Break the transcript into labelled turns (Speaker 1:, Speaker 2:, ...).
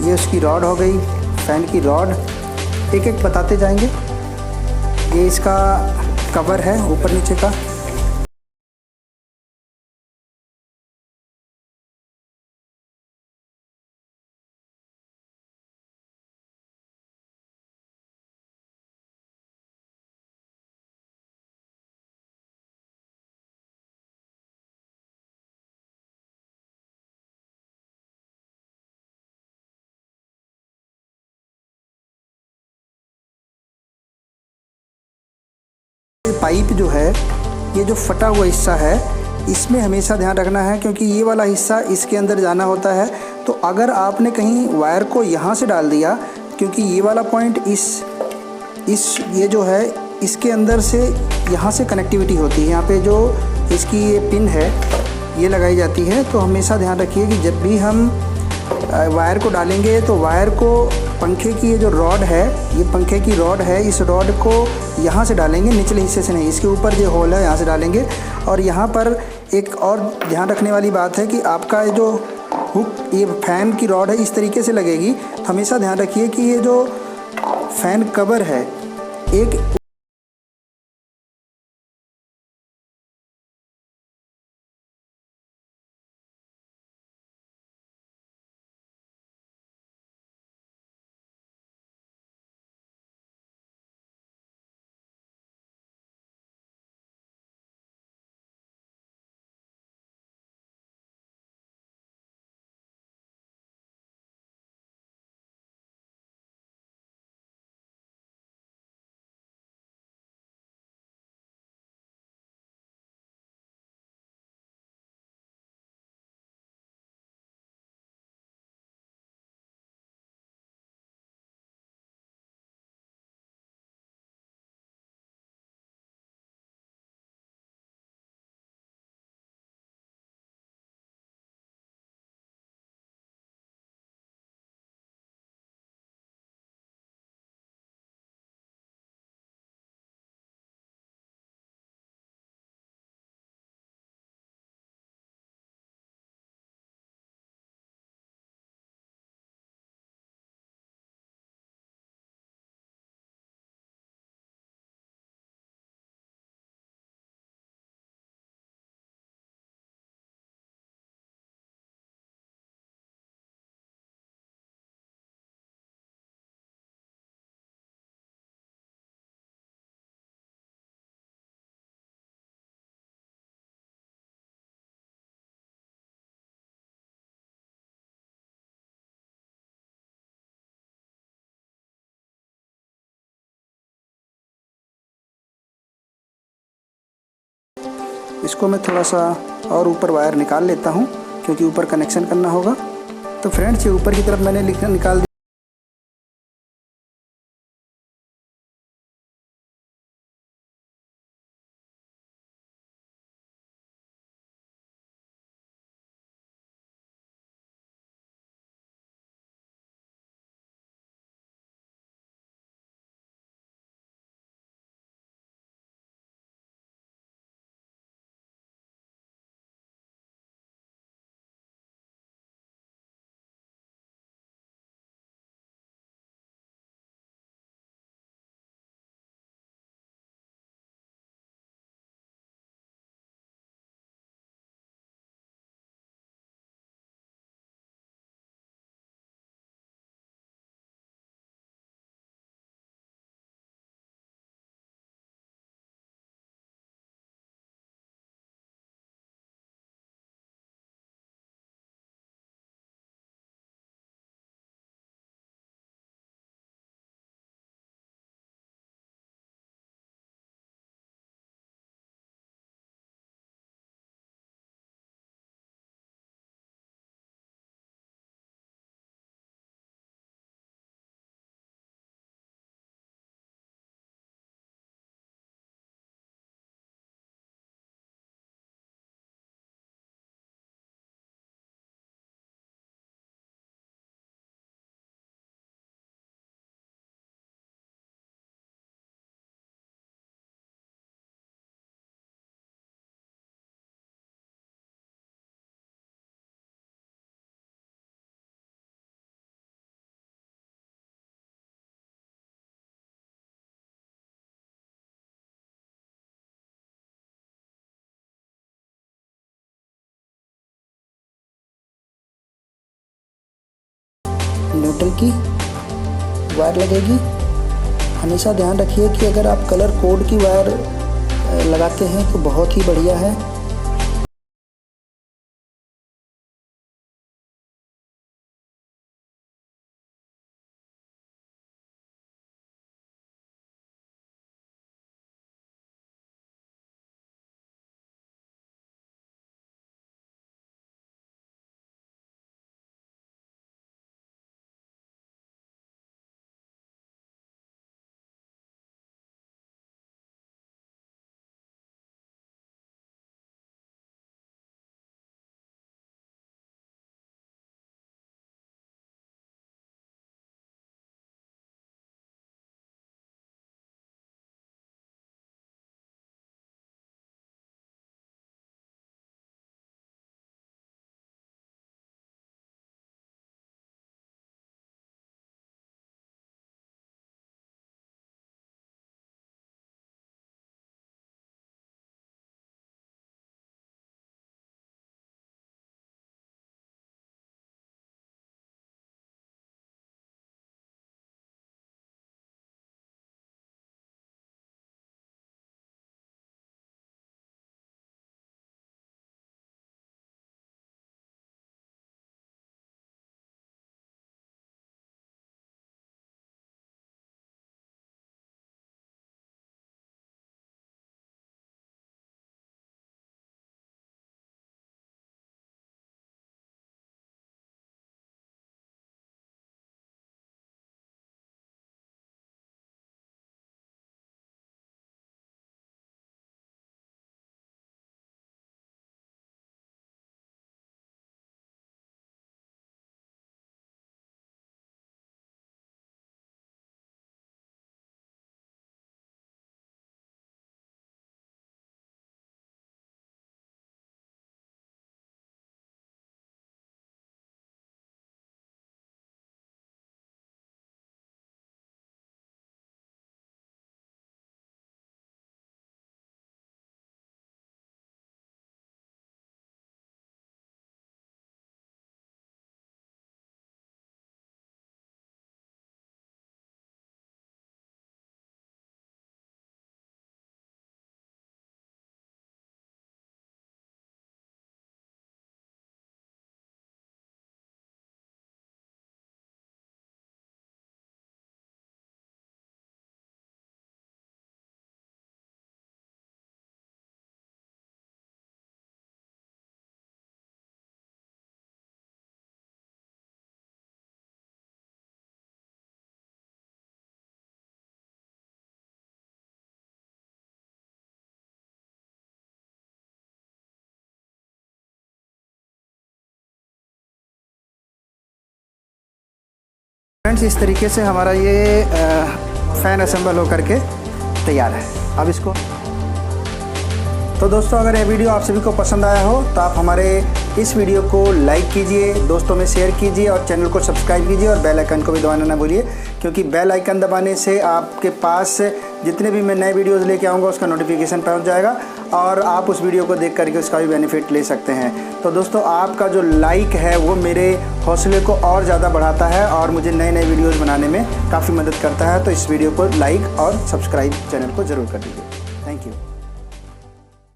Speaker 1: ये उसकी रॉड हो गई, फ़ैन की रॉड, एक एक बताते जाएंगे। ये इसका कवर है ऊपर नीचे का। पाइप जो है, ये जो फटा हुआ हिस्सा है, इसमें हमेशा ध्यान रखना है क्योंकि ये वाला हिस्सा इसके अंदर जाना होता है। तो अगर आपने कहीं वायर को यहाँ से डाल दिया, क्योंकि ये वाला पॉइंट इस ये जो है इसके अंदर से यहाँ से कनेक्टिविटी होती है, यहाँ पे जो इसकी ये पिन है ये लगाई जाती है। तो हमेशा ध्यान रखिए कि जब भी हम वायर को डालेंगे तो वायर को पंखे की ये जो रॉड है, ये पंखे की रॉड है, इस रॉड को यहाँ से डालेंगे, निचले हिस्से से नहीं, इसके ऊपर जो होल है यहाँ से डालेंगे। और यहाँ पर एक और ध्यान रखने वाली बात है कि आपका जो हुक, ये फ़ैन की रॉड है, इस तरीके से लगेगी। तो हमेशा ध्यान रखिए कि ये जो फ़ैन कवर है एक इसको मैं थोड़ा सा और ऊपर वायर निकाल लेता हूँ क्योंकि ऊपर कनेक्शन करना होगा। तो फ्रेंड्स, ये ऊपर की तरफ मैंने निकाल दिया। न्यूट्रल की वायर लगेगी। हमेशा ध्यान रखिए कि अगर आप कलर कोड की वायर लगाते हैं तो बहुत ही बढ़िया है। फ्रेंड्स, इस तरीके से हमारा ये फ़ैन असेंबल होकर के तैयार है। अब इसको तो दोस्तों, अगर ये वीडियो आप सभी को पसंद आया हो तो आप हमारे इस वीडियो को लाइक कीजिए, दोस्तों में शेयर कीजिए और चैनल को सब्सक्राइब कीजिए और बेल आइकन को भी दबाना ना भूलिए, क्योंकि बेल आइकन दबाने से आपके पास जितने भी मैं नए वीडियोस लेके आऊँगा उसका नोटिफिकेशन पहुँच जाएगा और आप उस वीडियो को देख करके उसका भी बेनिफिट ले सकते हैं। तो दोस्तों, आपका जो लाइक है वो मेरे हौसले को और ज़्यादा बढ़ाता है और मुझे नए नए वीडियोज़ बनाने में काफ़ी मदद करता है। तो इस वीडियो को लाइक और सब्सक्राइब चैनल को ज़रूर कर दीजिए। Thank you.